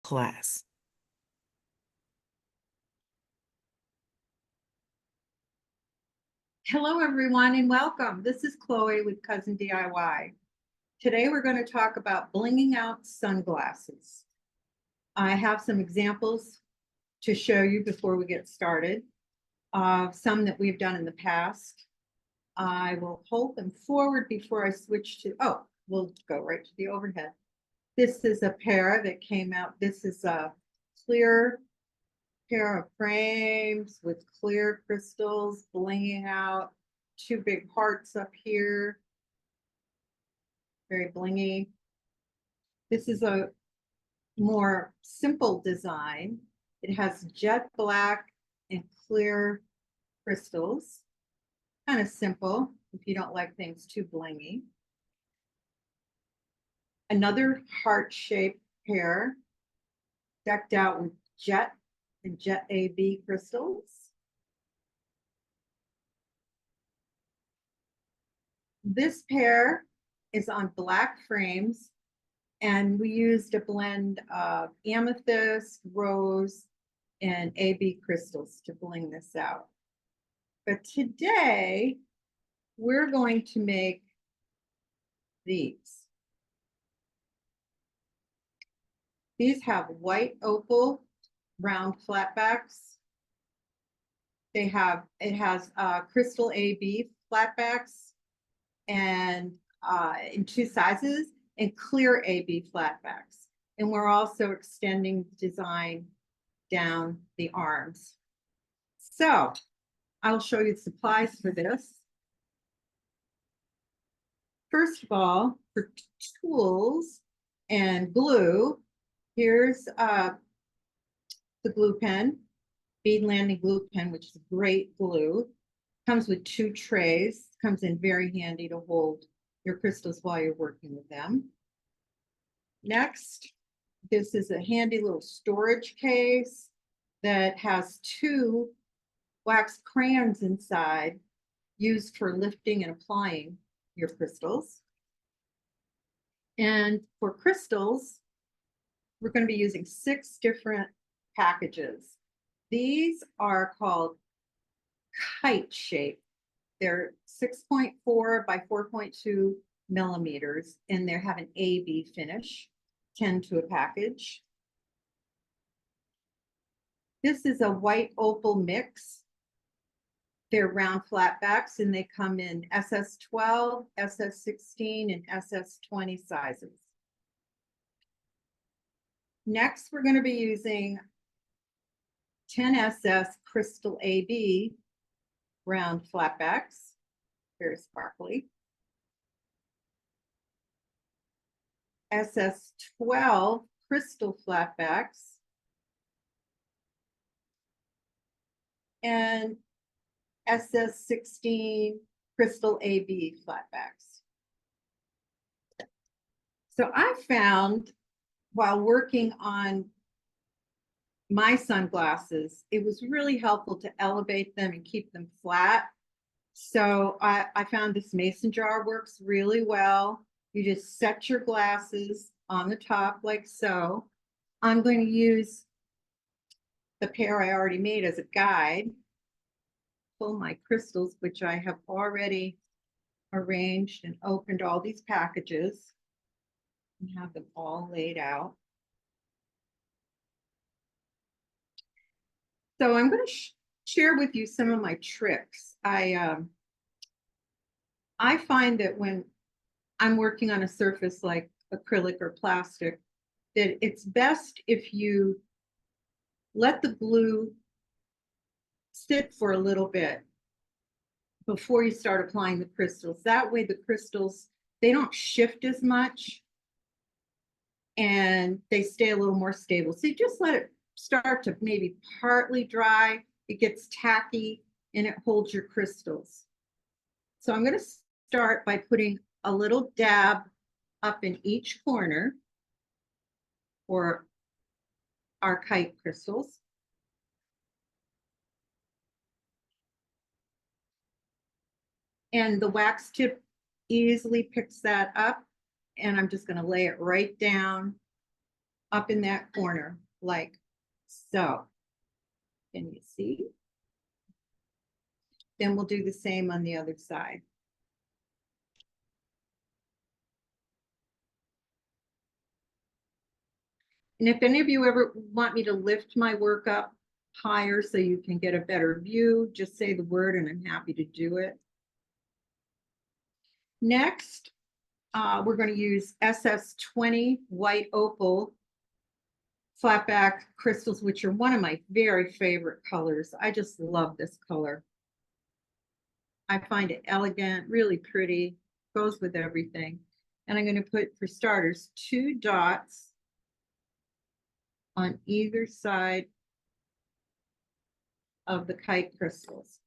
class. Hello, everyone, and welcome. This is Chloe with Cousin DIY. Today, we're going to talk about blinging out sunglasses. I have some examples to show you before we get started. Some that we've done in the past. I will hold them forward before I switch to, we'll go right to the overhead. This is a pair that came out. This is a clear pair of frames with clear crystals blinging out, two big hearts up here, very blingy. This is a more simple design. It has jet black and clear crystals, kind of simple if you don't like things too blingy. Another heart-shaped pair decked out with jet and jet AB crystals. This pair is on black frames, and we used a blend of amethyst, rose, and AB crystals to bling this out. But today, we're going to make these. These have white opal round flatbacks. It has crystal AB flatbacks and in two sizes, and clear AB flatbacks. And we're also extending the design down the arms. So I'll show you the supplies for this. First of all, for tools and glue, here's the glue pen, Bead Landing glue pen, which is great glue. Comes with two trays, comes in very handy to hold your crystals while you're working with them. Next, this is a handy little storage case that has two wax crayons inside, used for lifting and applying your crystals. And for crystals, we're going to be using 6 different packages. These are called Kite shape. They're 6.4 by 4.2 millimeters, and they have an AB finish, 10 to a package. This is a white opal mix. They're round flatbacks, and they come in SS12, SS16, and SS20 sizes. Next, we're going to be using 10SS Crystal AB round flatbacks, very sparkly. SS12 crystal flatbacks. And SS16 crystal AB flatbacks. So I found while working on my sunglasses, it was really helpful to elevate them and keep them flat. So I found this mason jar works really well. You just set your glasses on the top like so. I'm going to use the pair I already made as a guide. Pull my crystals, which I have already arranged and opened all these packages and have them all laid out. So I'm going to share with you some of my tricks. I find that when I'm working on a surface like acrylic or plastic, that it's best if you let the glue sit for a little bit before you start applying the crystals. That way the crystals, they don't shift as much and they stay a little more stable. So you just let it start to maybe partly dry, it gets tacky, and it holds your crystals. So I'm going to start by putting a little dab up in each corner for our kite crystals. And the wax tip easily picks that up, and I'm just going to lay it right down up in that corner, like so. Can you see? Then we'll do the same on the other side. And if any of you ever want me to lift my work up higher so you can get a better view, just say the word and I'm happy to do it. Next, we're going to use SS20 white opal flatback crystals, which are one of my very favorite colors. I just love this color. I find it elegant, really pretty, goes with everything. And I'm going to put, for starters, 2 dots on either side of the kite crystals,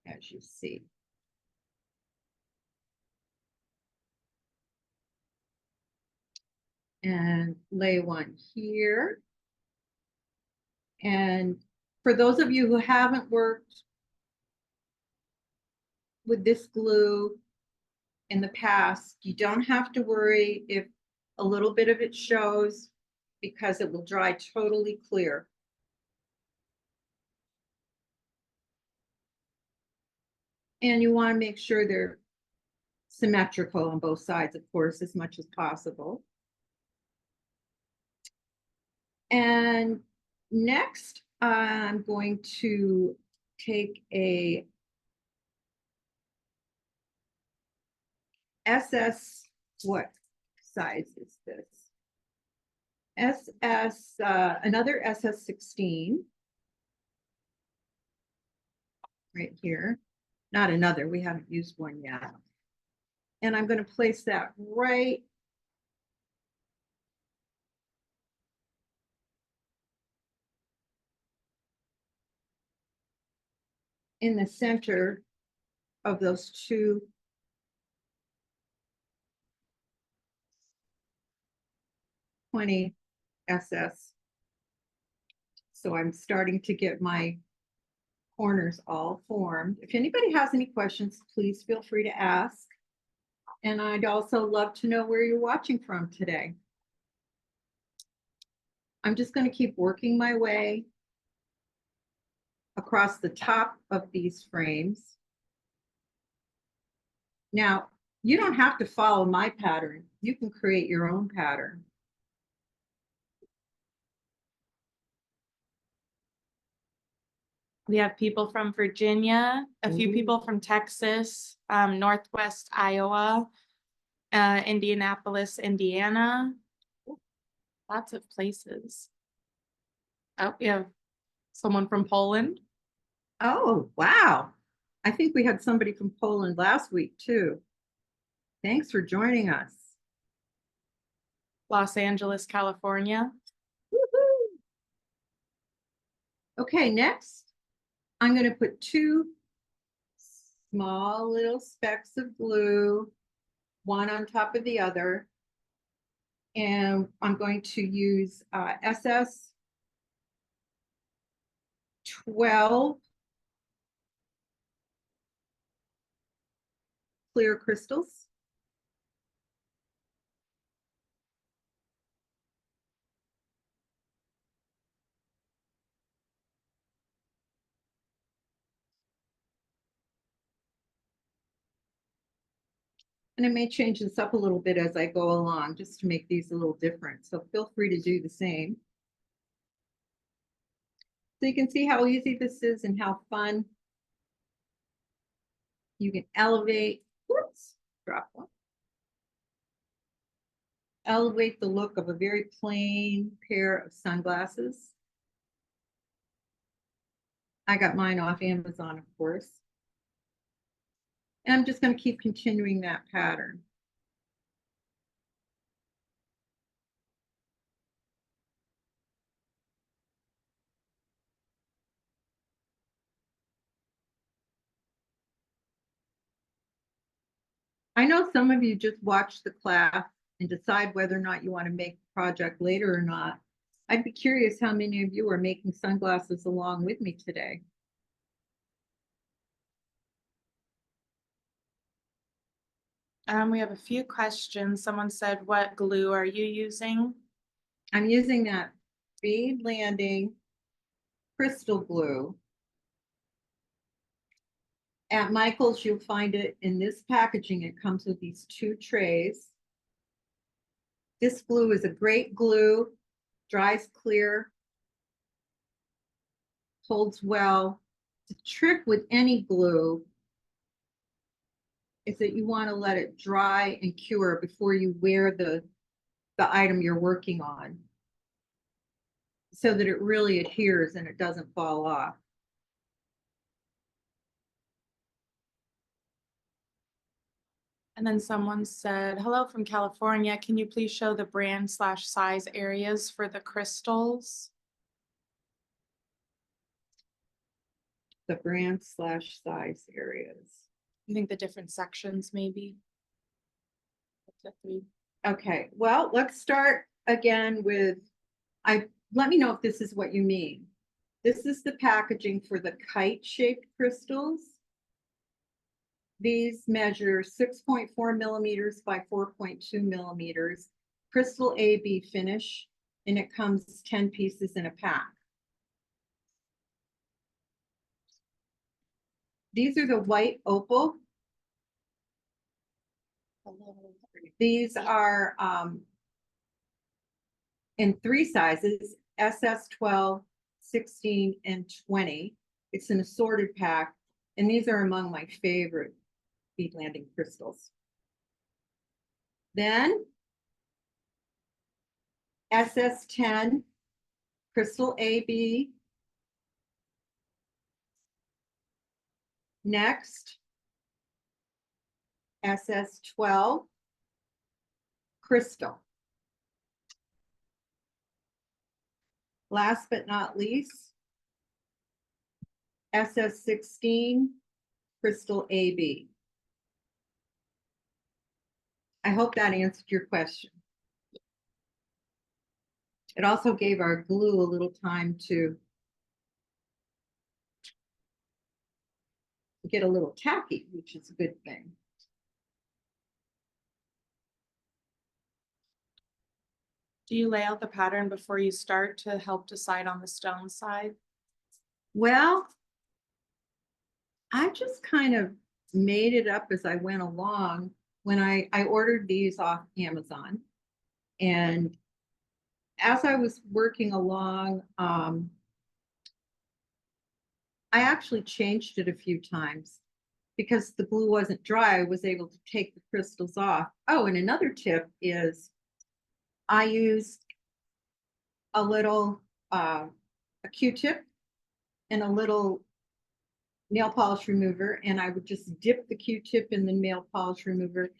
as you see. And lay one here. And for those of you who haven't worked with this glue in the past, you don't have to worry if a little bit of it shows, because it will dry totally clear. And you want to make sure they're symmetrical on both sides, of course, as much as possible. And next, I'm going to take a SS, what size is this? SS, another SS16. Right here. Not another, we haven't used one yet. And I'm going to place that right in the center of those 2 20 SS. So I'm starting to get my corners all formed. If anybody has any questions, please feel free to ask. And I'd also love to know where you're watching from today. I'm just going to keep working my way across the top of these frames. Now, you don't have to follow my pattern. You can create your own pattern. We have people from Virginia, a few people from Texas, Northwest Iowa, Indianapolis, Indiana. Lots of places. Oh, we have someone from Poland. Oh, wow. I think we had somebody from Poland last week too. Thanks for joining us. Los Angeles, California. Woohoo! Okay, next, I'm going to put 2 small little specks of glue, one on top of the other. And I'm going to use SS 12 clear crystals. And I may change this up a little bit as I go along, just to make these a little different. So feel free to do the same. So you can see how easy this is and how fun. You can elevate, whoops, drop one. Elevate the look of a very plain pair of sunglasses. I got mine off Amazon, of course. And I'm just going to keep continuing that pattern. I know some of you just watch the class and decide whether or not you want to make the project later or not. I'd be curious how many of you are making sunglasses along with me today. We have a few questions. Someone said, what glue are you using? I'm using that Bead Landing crystal glue. At Michael's, you'll find it in this packaging. It comes with these 2 trays. This glue is a great glue, dries clear, holds well. The trick with any glue is that you want to let it dry and cure before you wear the item you're working on, so that it really adheres and it doesn't fall off. And then someone said, hello from California. Can you please show the brand/size areas for the crystals? The brand/size areas. I think the different sections maybe. The 3. Okay, well, let's start again with, let me know if this is what you mean. This is the packaging for the kite shaped crystals. These measure 6.4 millimeters by 4.2 millimeters, crystal AB finish, and it comes 10 pieces in a pack. These are the white opal. These are in 3 sizes, SS 12, 16, and 20. It's an assorted pack, and these are among my favorite Bead Landing crystals. Then SS 10, crystal AB. Next, SS 12, crystal. Last but not least, SS 16, crystal AB. I hope that answered your question. It also gave our glue a little time to get a little tacky, which is a good thing. Do you lay out the pattern before you start to help decide on the stone side? Well, I just kind of made it up as I went along. When I ordered these off Amazon, and as I was working along, I actually changed it a few times because the glue wasn't dry. I was able to take the crystals off. Oh, and another tip is I used a little a Q-tip and a little nail polish remover, and I would just dip the Q-tip in the nail polish remover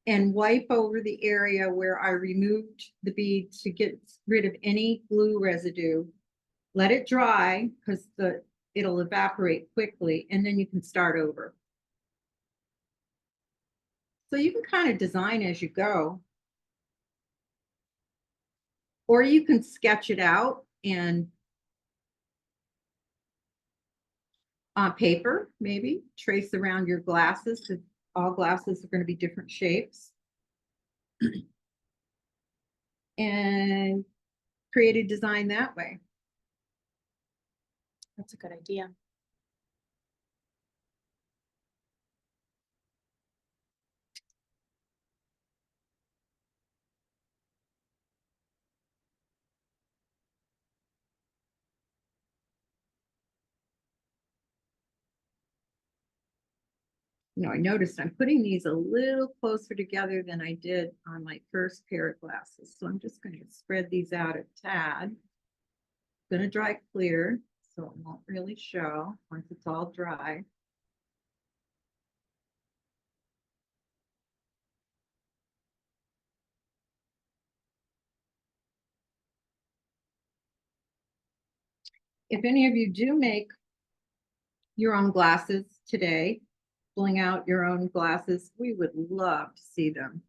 and wipe over the area where I removed the bead to get rid of any glue residue. Let it dry because it'll evaporate quickly, and then you can start over. So you can kind of design as you go. Or you can sketch it out and on paper, maybe trace around your glasses, because all glasses are going to be different shapes. And create a design that way. That's a good idea. You know, I noticed I'm putting these a little closer together than I did on my first pair of glasses. So I'm just going to spread these out a tad. Going to dry clear, so it won't really show once it's all dry. If any of you do make your own glasses today, pulling out your own glasses, we would love to see them.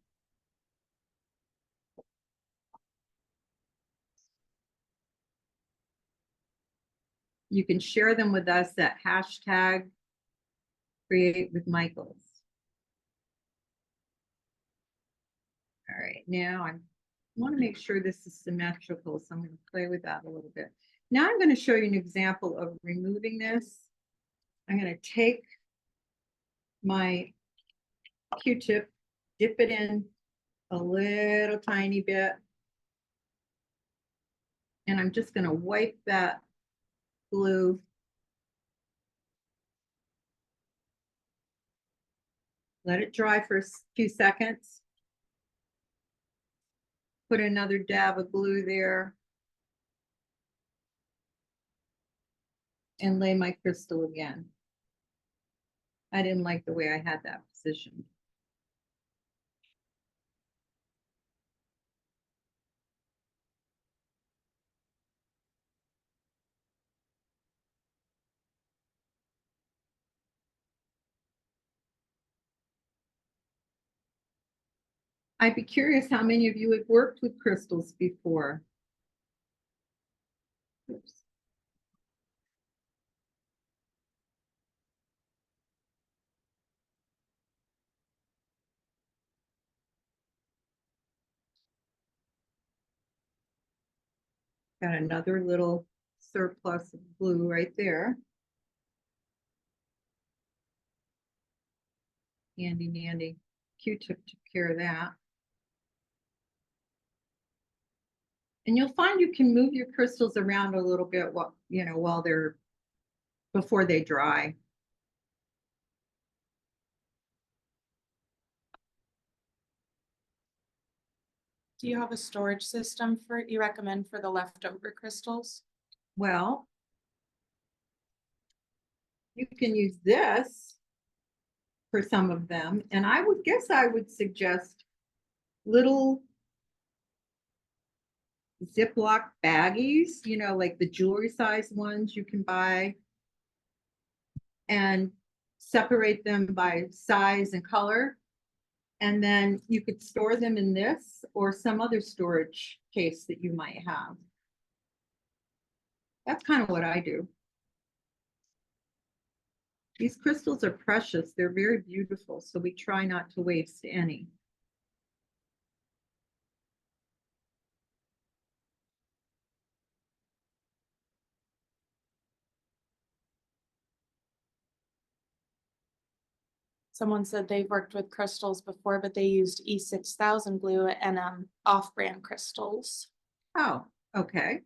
You can share them with us at hashtag Create with Michaels. All right, now I'm want to make sure this is symmetrical, so I'm going to play with that a little bit. Now I'm going to show you an example of removing this. I'm going to take my Q-tip, dip it in a little tiny bit, and I'm just going to wipe that glue let it dry for a few seconds. Put another dab of glue there. And lay my crystal again. I didn't like the way I had that positioned. I'd be curious how many of you have worked with crystals before. Oops. Got another little surplus of glue right there. Handy dandy. Q-tip took care of that. And you'll find you can move your crystals around a little bit while they're before they dry. Do you have a storage system you recommend for the leftover crystals? Well, you can use this for some of them, and I would suggest little Ziploc baggies, like the jewelry size ones you can buy, and separate them by size and color. And then you could store them in this or some other storage case that you might have. That's kind of what I do. These crystals are precious. They're very beautiful, so we try not to waste any. Someone said they've worked with crystals before, but they used E6000 glue and off-brand crystals. Oh, okay.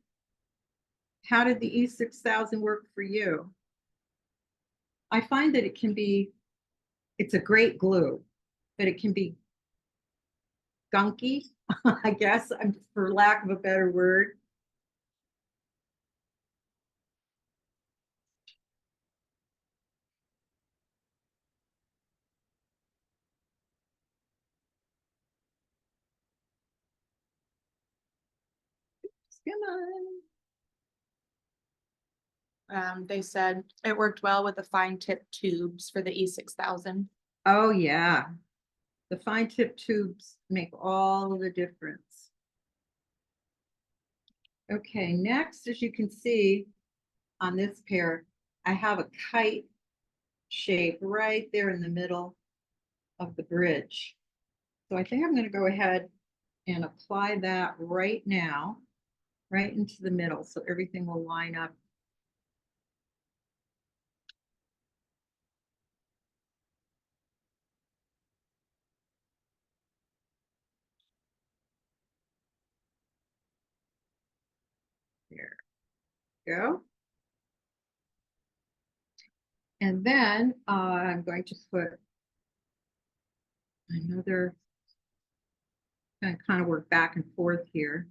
How did the E6000 work for you? I find that it's a great glue, but it can be gunky, I guess, for lack of a better word. Come on. They said it worked well with the fine tip tubes for the E6000. Oh, yeah. The fine tip tubes make all the difference. Okay, next, as you can see on this pair, I have a kite shape right there in the middle of the bridge. So I think I'm going to go ahead and apply that right now, right into the middle, so everything will line up. There we go. And then I'm going to put another, going to kind of work back and forth here.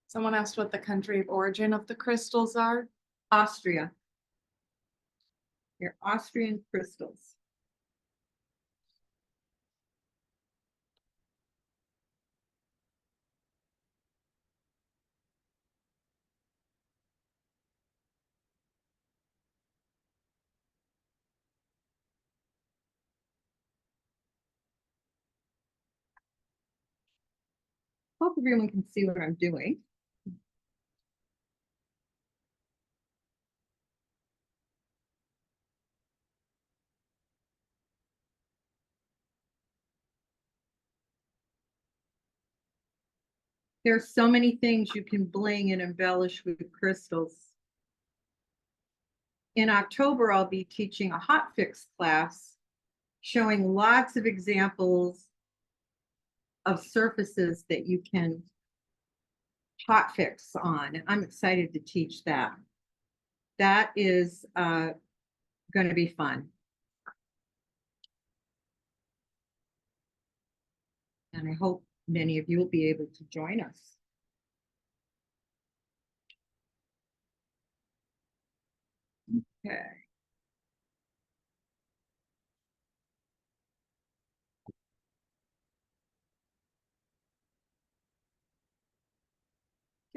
Someone asked what the country of origin of the crystals are. Austria. They're Austrian crystals. Hope everyone can see what I'm doing. There's so many things you can bling and embellish with crystals. In October, I'll be teaching a hot fix class showing lots of examples of surfaces that you can hot fix on. And I'm excited to teach that. That is going to be fun. And I hope many of you will be able to join us. Okay.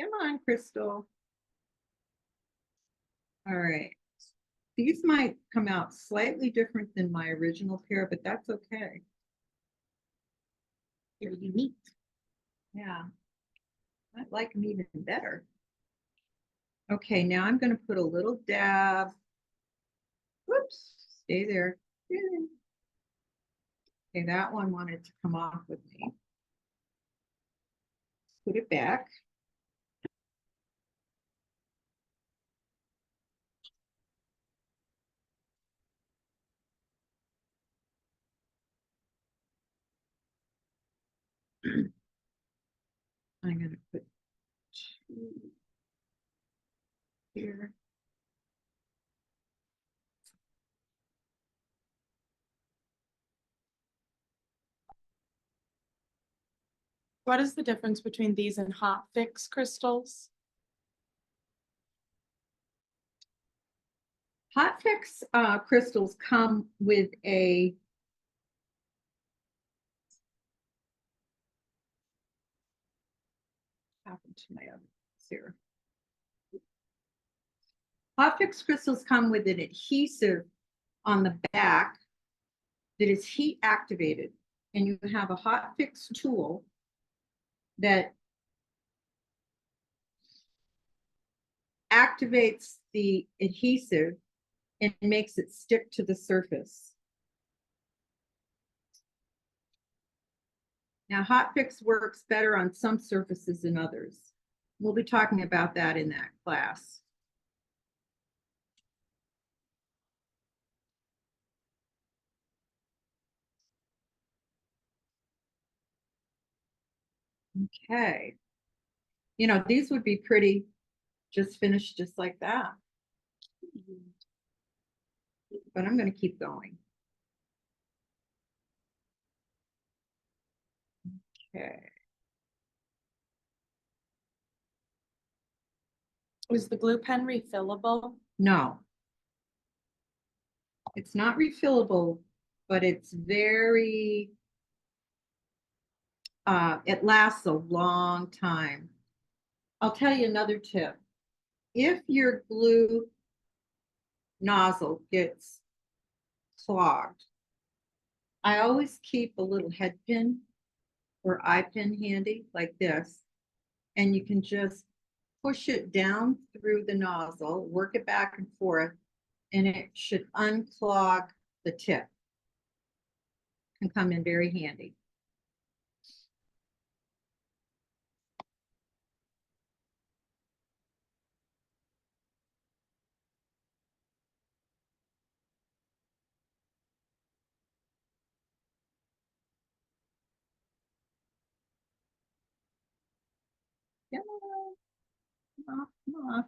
Come on, Crystal. All right. These might come out slightly different than my original pair, but that's okay. They're unique. Yeah. I like them even better. Okay, now I'm going to put a little dab. Whoops, stay there. Okay, that one wanted to come off with me. Put it back. I'm going to put two here. What is the difference between these and hot fix crystals? Hot fix crystals come with a happened to my other here. Hot fix crystals come with an adhesive on the back that is heat activated, and you have a hot fix tool that activates the adhesive and makes it stick to the surface. Now, hot fix works better on some surfaces than others. We'll be talking about that in that class. Okay. You know, these would be pretty just finished just like that. But I'm going to keep going. Okay. Was the glue pen refillable? No. It's not refillable, but it's very, it lasts a long time. I'll tell you another tip. If your glue nozzle gets clogged, I always keep a little head pin or eye pin handy like this, and you can just push it down through the nozzle, work it back and forth, and it should unclog the tip. Can come in very handy. Come on, come on, come on.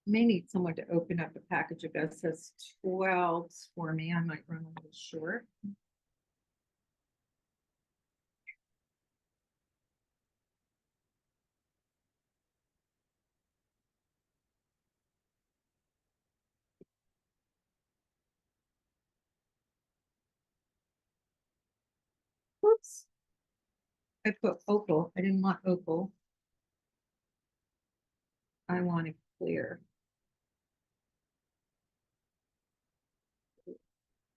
May need someone to open up a package of SS12s for me. I might run a little short. Whoops. I put Opal. I didn't want Opal. I want it clear.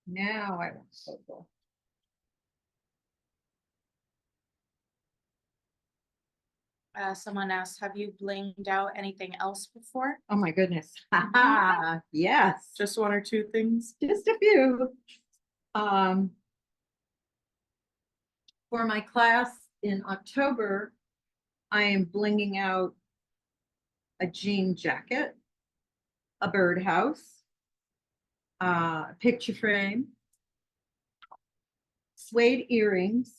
Now I want Opal. Someone asked, have you blinged out anything else before? Oh my goodness. Yes, Just one or two things? just a few. For my class in October, I am blinging out a jean jacket, a birdhouse, a picture frame, suede earrings.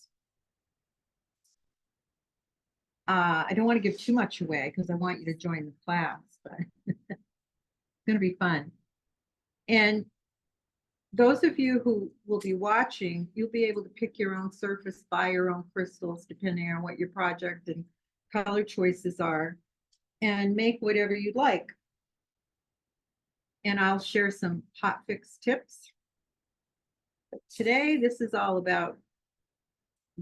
I don't want to give too much away because I want you to join the class, but it's going to be fun. And those of you who will be watching, you'll be able to pick your own surface, buy your own crystals, depending on what your project and color choices are, and make whatever you'd like. And I'll share some hot fix tips. But today, this is all about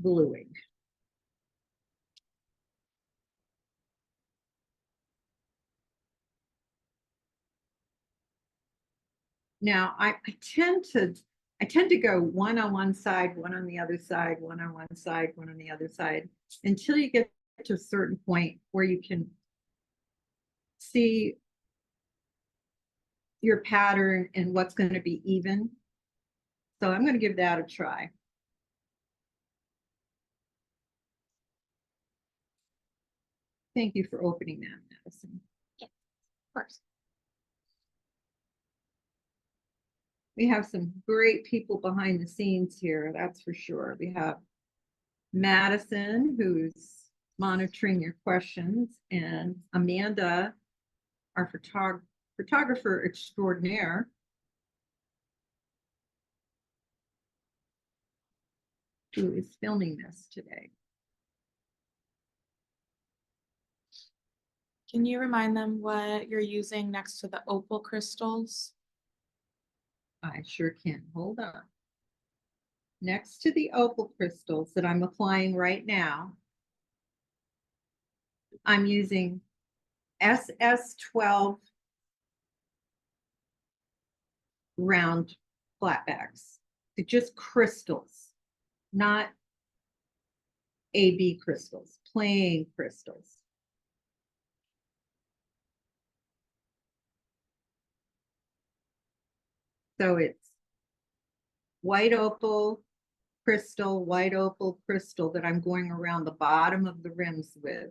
gluing. Now, I tend to go one on one side, one on the other side, one on one side, one on the other side, until you get to a certain point where you can see your pattern and what's going to be even. So I'm going to give that a try. Thank you for opening that, Madison. Yeah, of course. We have some great people behind the scenes here, that's for sure. We have Madison, who's monitoring your questions, and Amanda, our photographer extraordinaire. Who is filming this today. Can you remind them what you're using next to the opal crystals? I sure can. Hold on. Next to the opal crystals that I'm applying right now, I'm using SS12 round flatbacks. They're just crystals, not AB crystals, plain crystals. So it's white opal crystal that I'm going around the bottom of the rims with.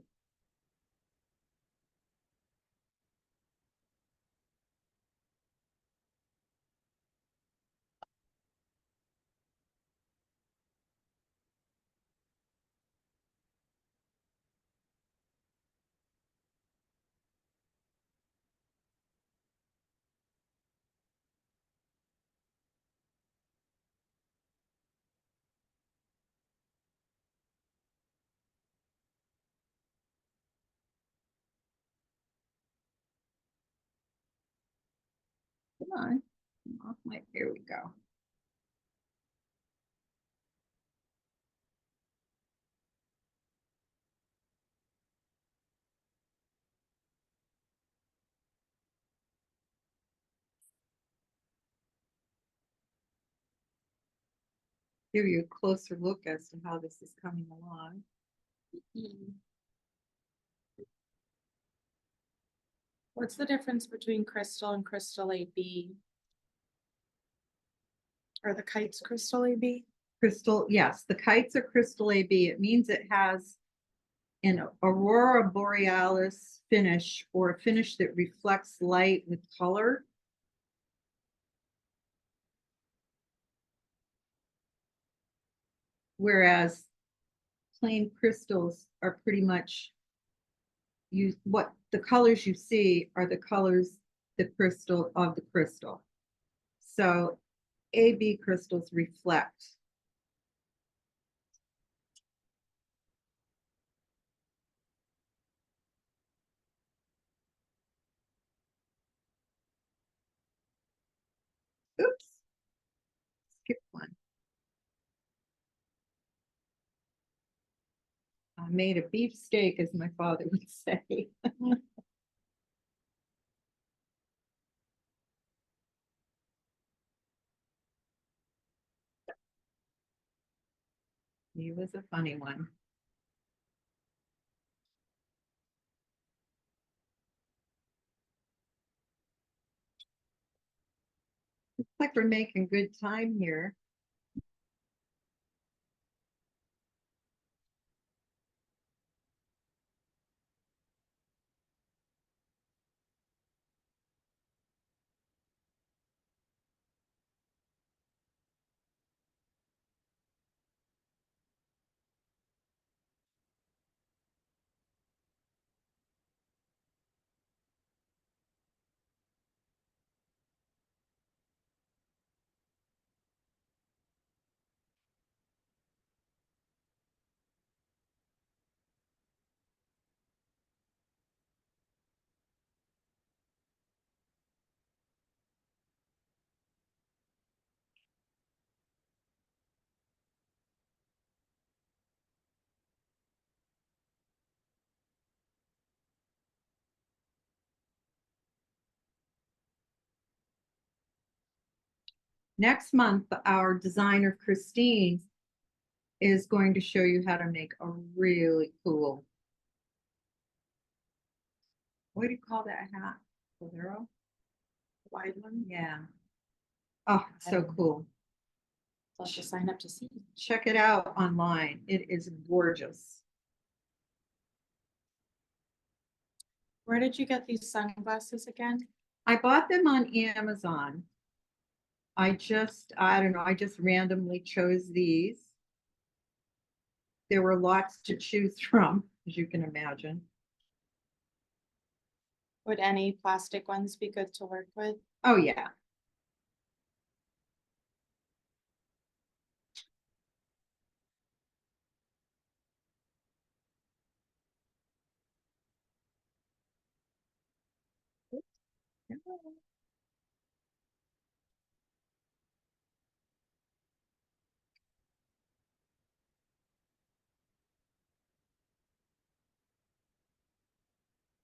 Come on, off my, here we go. Give you a closer look as to how this is coming along. What's the difference between crystal and crystal AB? Or the Kite's crystal AB? Crystal, yes, the Kites are crystal AB. It means it has an aurora borealis finish, or a finish that reflects light with color. Whereas plain crystals are pretty much what the colors you see are the colors the crystal of the crystal. So AB crystals reflect. Oops, skip one. I made a beefsteak, as my father would say. He was a funny one. like we're making good time here. Next month, our designer Christine is going to show you how to make a really cool, what do you call that hat? Bolero? Wide one. Yeah. Oh, it's so cool. I'll have to sign up to see. Check it out online. It is gorgeous. Where did you get these sunglasses again? I bought them on Amazon. I don't know, I just randomly chose these. There were lots to choose from, as you can imagine. Would any plastic ones be good to work with? Oh, yeah.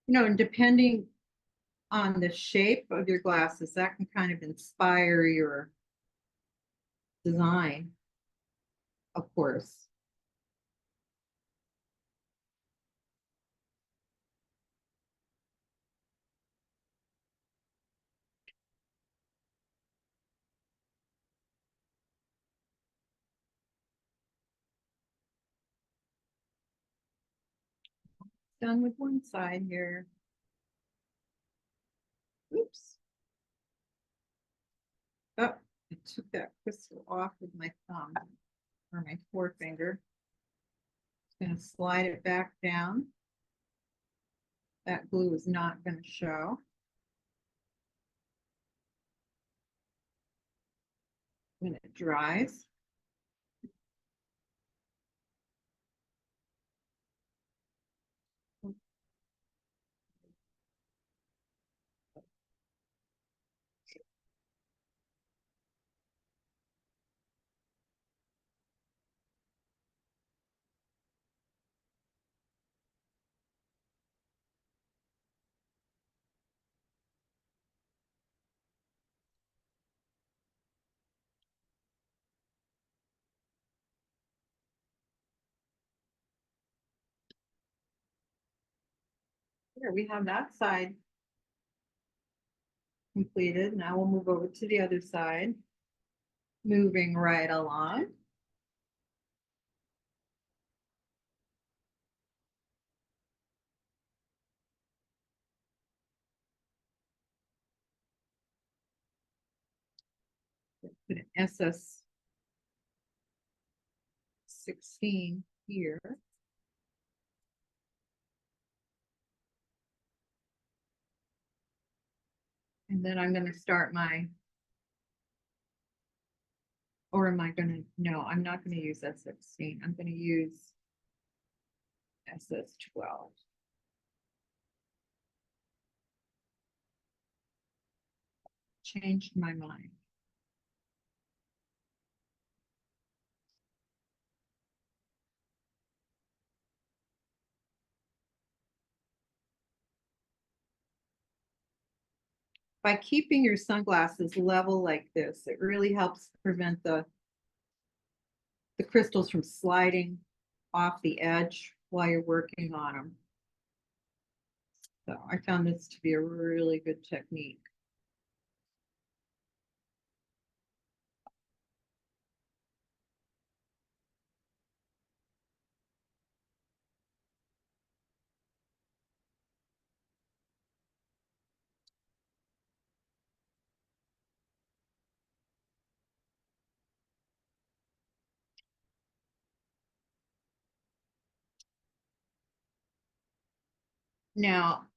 You know, and depending on the shape of your glasses, that can kind of inspire your design, of course. Done with one side here. Oops. Oh, I took that crystal off with my thumb or my forefinger. Just gonna slide it back down. That glue is not going to show. When it dries. Here we have that side completed. Now we'll move over to the other side. Moving right along. Put an SS 16 here. And then I'm going to start my, or am I going to, no, I'm not going to use S16. I'm going to use SS12. Changed my mind. By keeping your sunglasses level like this, it really helps prevent the crystals from sliding off the edge while you're working on them. So I found this to be a really good technique. Now,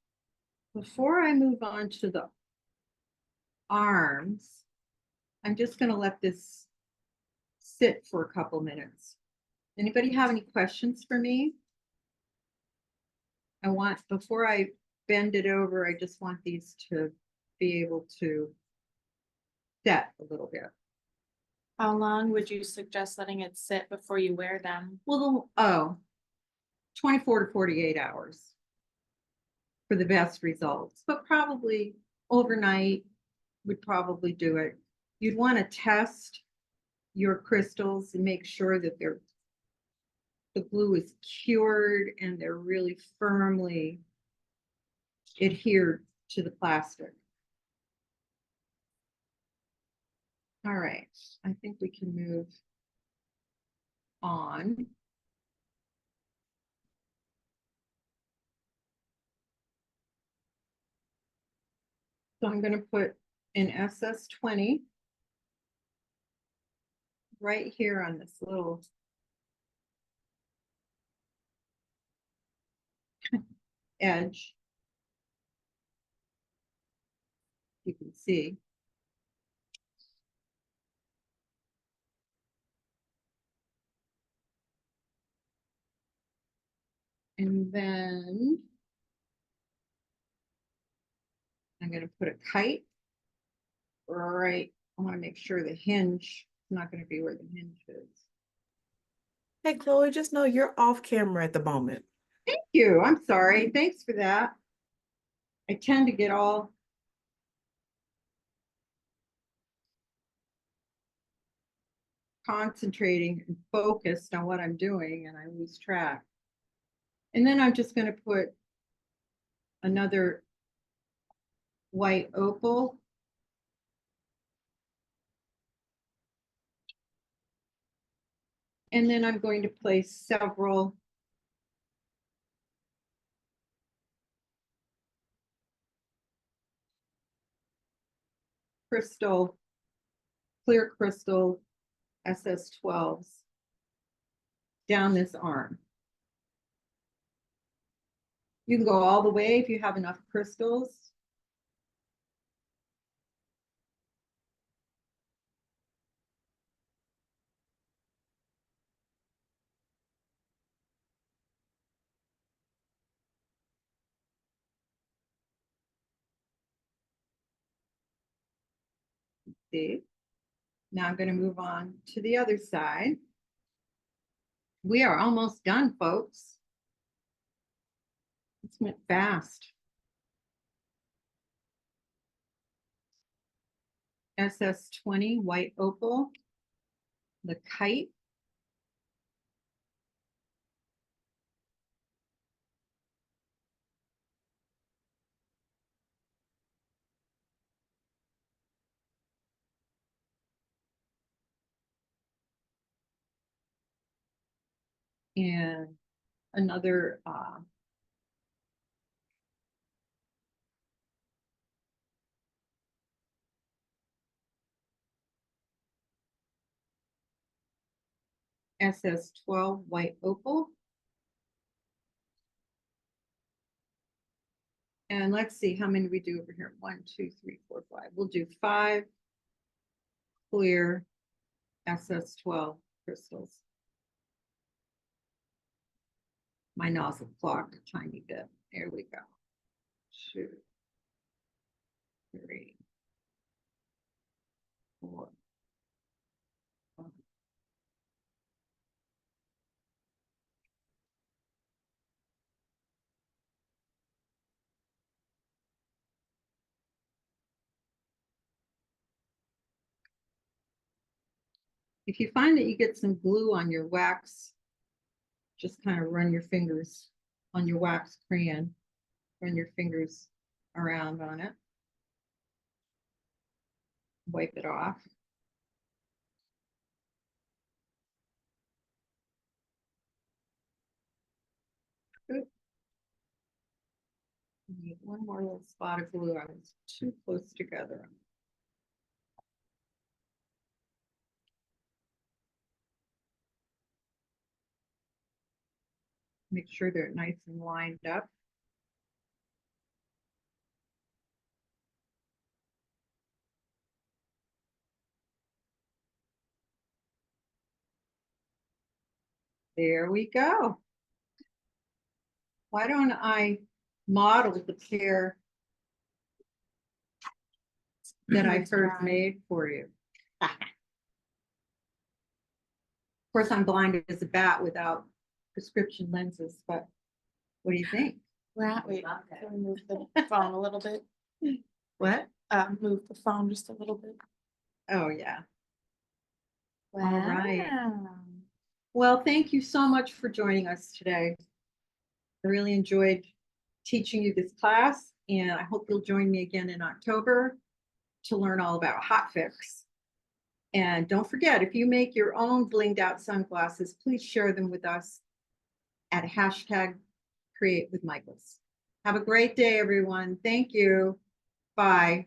before I move on to the arms, I'm just going to let this sit for a couple minutes. Anybody have any questions for me? Before I bend it over, I just want these to be able to set a little bit. How long would you suggest letting it sit before you wear them? Well, 24 to 48 hours for the best results, but probably overnight would probably do it. You'd want to test your crystals and make sure that the glue is cured and they're really firmly adhered to the plastic. All right, I think we can move on. So I'm going to put an SS20 right here on this little edge. You can see. And then I'm going to put a kite right. I want to make sure the hinge is not going to be where the hinge is. Hey, Chloe, just know you're off camera at the moment. Thank you. I'm sorry. Thanks for that. I tend to get all concentrating and focused on what I'm doing and I lose track. And then I'm just going to put another white opal. And then I'm going to place several clear crystal SS12s down this arm. You can go all the way if you have enough crystals. See? Now I'm going to move on to the other side. We are almost done, folks. This went fast. SS20 white opal, the kite, and another SS12 white opal. And let's see, how many we do over here? 1, 2, 3, 4, 5. We'll do 5 clear SS12 crystals. My nozzle clogged a tiny bit. There we go. 2, 3, 4. 5. If you find that you get some glue on your wax, just kind of run your fingers on your wax crayon, run your fingers around on it, wipe it off. Good. Need one more little spot of glue. I was too close together. Make sure they're nice and lined up. There we go. Why don't I model the pair that I Let's first try. made for you? Of course, I'm blind as a bat without prescription lenses, but what do you think? Wait, can we move the phone a little bit? What? Move the phone just a little bit. Oh, yeah. All right. Wow. Well, thank you so much for joining us today. I really enjoyed teaching you this class, and I hope you'll join me again in October to learn all about hotfix. And don't forget, if you make your own blinged out sunglasses, please share them with us at #CreateWithMichaels. Have a great day, everyone. Thank you. Bye.